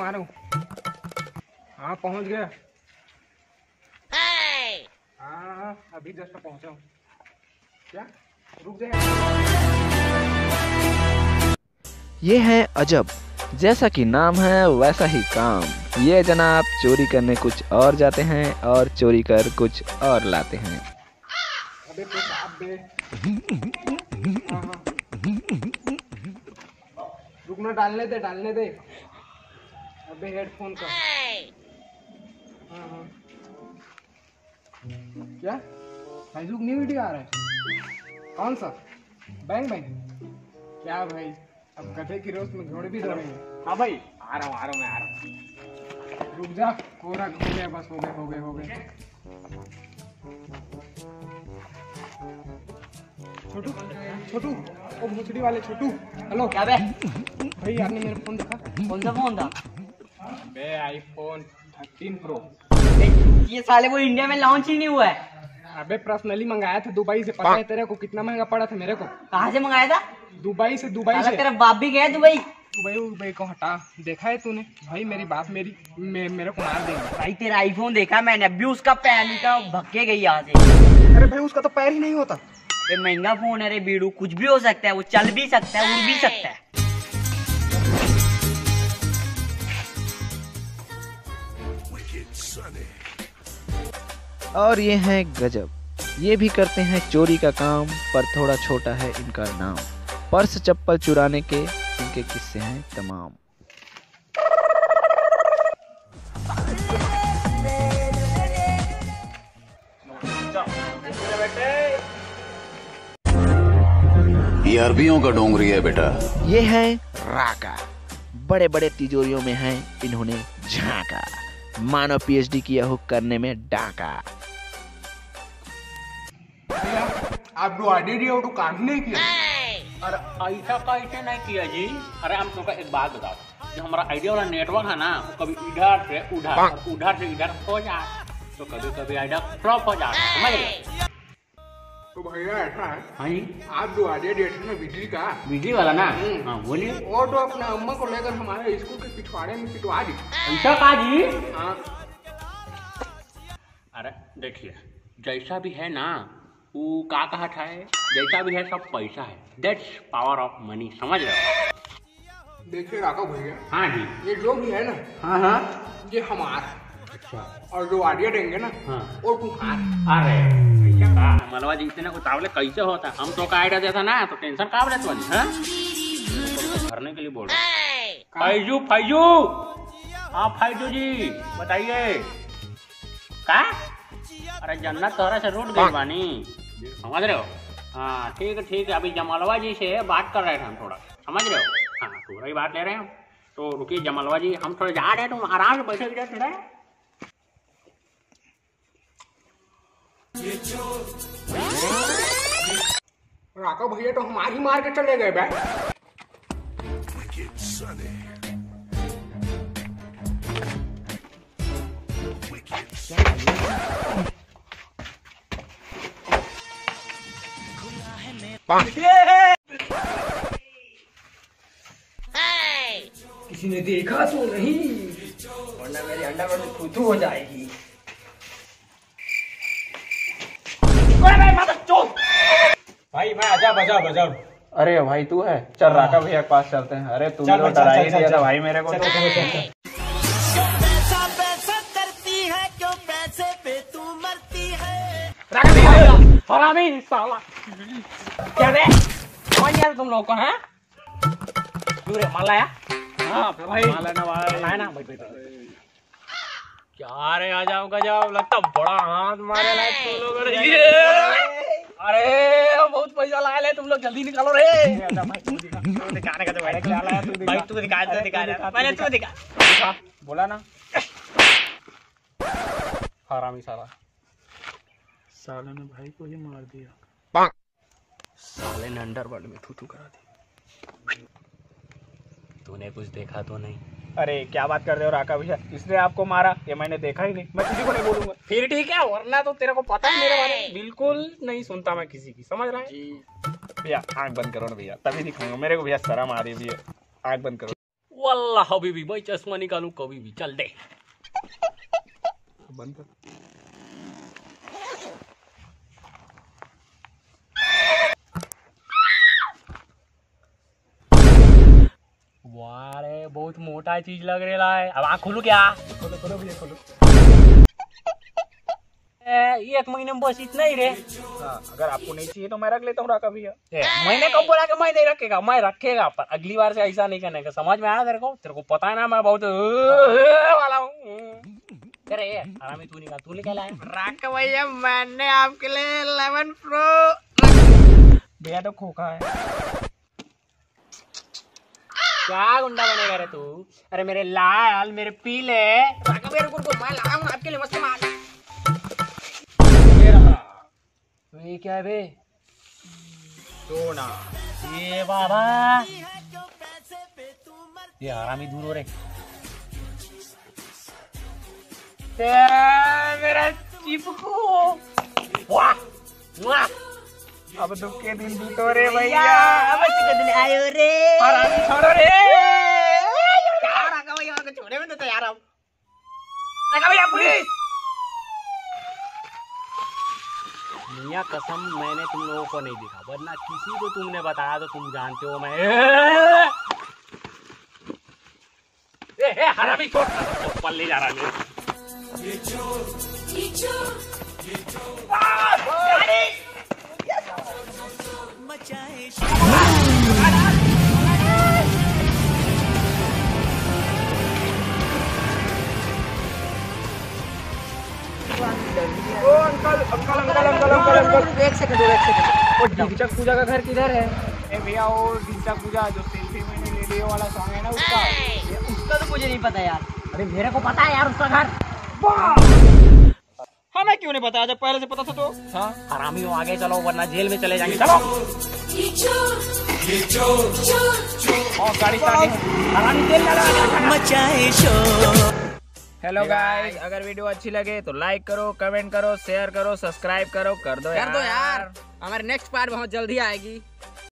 आ रहा हूँ। हाँ पहुँच गया। हाँ अभी जस्ट पहुँचा हूँ। क्या रुक जाए। ये है अजब, जैसा कि नाम है वैसा ही काम। ये जनाब चोरी करने कुछ और जाते हैं और चोरी कर कुछ और लाते हैं। अबे पेशाब बे। हाँ हाँ रुकना, डालने दे। अबे हेडफोन का। हाँ हाँ क्या फेसबुक न्यू वीडियो आ रहा है? कौन सा? बैंग क्या भाई, अब गधे की रोस्ट में घोड़े भी दौड़ेंगे। हाँ भाई आ रहा हूँ मैं आ रहा हूँ। रुक जा, कोरा घूम गया बस। हो गए। छोटू ओ भोसड़ी वाले छोटू। हेलो क्या बे? भाई आपने मेरा फोन देखा? कौन सा फोन था? बे आईफोन 13 प्रो। ये साले वो इंडिया में लॉन्च ही नहीं हुआ है। अबे पर्सनली मंगाया था दुबई से। पता है तेरे को कितना महंगा पड़ा था मेरे को? कहाँ से मंगाया था? दुबई से। तेरा बाप भी गया दुबई? दुबई को हटा, देखा है तूने? भाई मेरी बात मेरे को मार देंगे। भाई तेरा आईफोन देखा मैंने, अभी उसका पैर का भक्के गई यहाँ से। अरे भाई उसका तो पैर ही नहीं होता। ये महंगा फोन है रे बीड़ू, कुछ भी हो सकता है, वो चल भी सकता है, उड़ भी सकता है। और ये हैं गजब, ये भी करते हैं चोरी का काम, पर थोड़ा छोटा है इनका नाम। पर्स चप्पल चुराने के इनके किस्से हैं तमाम। ये अरबियों का डोंगरी है बेटा। ये है राका, बड़े बड़े तिजोरियों में है इन्होंने झांका। मानो पीएचडी किया हो करने में डाका। आप जो आईडी तो काम ही नहीं किया। अरे ऐसा कैसे नहीं किया जी? अरे हम तुमको एक बात बताओ, जो हमारा आइडिया वाला नेटवर्क है ना, वो कभी इधर से उधर से इधर हो जाए, तो कभी आइडिया फ्लॉप हो जाता है, समझ रहे? तो भैया ऐसा है, हाँ जी, आप जो आइडिया देते हैं ना बिजली वाला ना, हाँ बोलिए। वो तो अपने अम्मा को लेकर हमारे स्कूल के पिछवाड़े में पिटवा दी। ऐसा कहा जी? हाँ। अरे देखिए, जैसा भी है ना, वो का कहा था, जैसा भी है सब पैसा है। दैट्स पावर ऑफ मनी, समझ रहे हो? देखिए राघव भैया, हाँ जी, ये जो भी है ना, हाँ ये हमारा। अच्छा। और जो आइडिया देंगे ना, हाँ, वो तुम्हारा। अरे ऐसा कहा मलवा जी, इतने उतावले कैसे होता? हम तो का आइडिया देता ना, तो टेंशन का रहता है? भरने के लिए बोल रहे फैजू। हाँ फैजू जी बताइए। का? अरे जन्नत तोहरा से रूट गई बानी, समझ रहे हो? हाँ ठीक है। अभी जमलवा जी से बात कर रहे थे हम थोड़ा, समझ रहे हो? हाँ थोड़ा ही बात ले रहे हैं हम। तो रुकिए जमलवा जी, हम थोड़ा जा रहे हैं, तुम आराम से बैठे इधर थोड़ा। राघव भैया तो हमारी मार के चले गए बे। किसी ने देखा तो नहीं, वरना मेरे अंडा में थू हो जाएगी। भाई मैं बजाओ। अरे भाई तू है, चल राका भैया के पास चलते हैं। अरे तू तो डरा ही दिया था भाई मेरे को। हरामी साला, क्या रे? कौन यार तुम लोग को? हैं दूर माल लाया? हाँ भाई माल ना भाई क्या रे? आ जाओ लगता बड़ा हाथ मारे लायक तुम लोग। अरे बहुत पैसा लाया ले तुम लोग, जल्दी निकालो रे। दिखाने का तो भाई तू दिखा पहले तू दिखा। बोला ना हरामी साले ने भाई को ही मार दिया। साले ने अंडरवर्ल्ड में थू करा दी। तूने कुछ देखा तो नहीं? अरे क्या बात कर रहे हो राका भैया, इसने आपको मारा? ये मैंने देखा ही नहीं, मैं किसी को नहीं बोलूंगा। फिर ठीक है, वरना तो तेरे को पता है मेरे बारे में। बिल्कुल नहीं सुनता मैं किसी की, समझ रहा है? भैया आंख बंद करो ना भैया, तभी दिखाऊंगा। मेरे को भैया शर्म आ रही है भैया, आंख बंद करो। वल्लाह हबीबी भाई चश्मा निकालू कभी भी, चल दे बंद कर। वाह रे बहुत मोटा चीज लग रहा है। अब आँख खोलू क्या? खोलो खोलो भैया खोलो। एक महीने में बस इतना ही रे। हाँ, अगर आपको नहीं चाहिए तो मैं रख लेता हूँ राका भैया। मैंने कब बोला कि मैं नहीं रखेगा, मैं रखेगा, पर अगली बार से ऐसा नहीं करने का, समझ में आया तेरे को पता है ना मैं बहुत वाला हूँ। अरे आरामी तू निकाल, तू निकाला है राका भैया मैंने आपके लिए 11 प्रो। भैया तो खोखा है। क्या गुंडा बनेगा रे तू? अरे मेरे लाल, मेरे पीले राका भैया को मैं लाया हूँ आपके लिए मस्त माल। ये क्या है बे? सोना। ये बाबा ये हरामी दूर हो रे। मेरा चिपकू। वाह वाह अब दुख के दिन बीतो रे भैया। अब अच्छी दिन आयो रे। हरामी छोड़ो रे। राका भैया को छोड़े में तो तैयार हूँ। राका भैया पुलिस। मियां कसम मैंने तुम लोगों को नहीं दिखा, वरना किसी को तुमने बताया तो तुम जानते हो मैं। हरामी छोड़, पल ले जा रहा है। एक सेकंड। वो ढिंचक पूजा का घर किधर है? ए भैया वो ढिंचा पूजा जो सेल्फी मैंने ले लिया वाला सॉन्ग है ना उसका। उसका तो मुझे नहीं पता यार। अरे मेरे को पता है यार उसका घर। हमें क्यों नहीं बताया जब पहले से पता था तो? हाँ हरामी हो आगे चलो वरना जेल में चले जाएंगे। चलो और गाड़ी स्टार्ट हरामी जेल में। हेलो गाइस, अगर वीडियो अच्छी लगे तो लाइक करो, कमेंट करो, शेयर करो, सब्सक्राइब करो, कर दो यार। हमारे नेक्स्ट पार्ट बहुत जल्दी आएगी।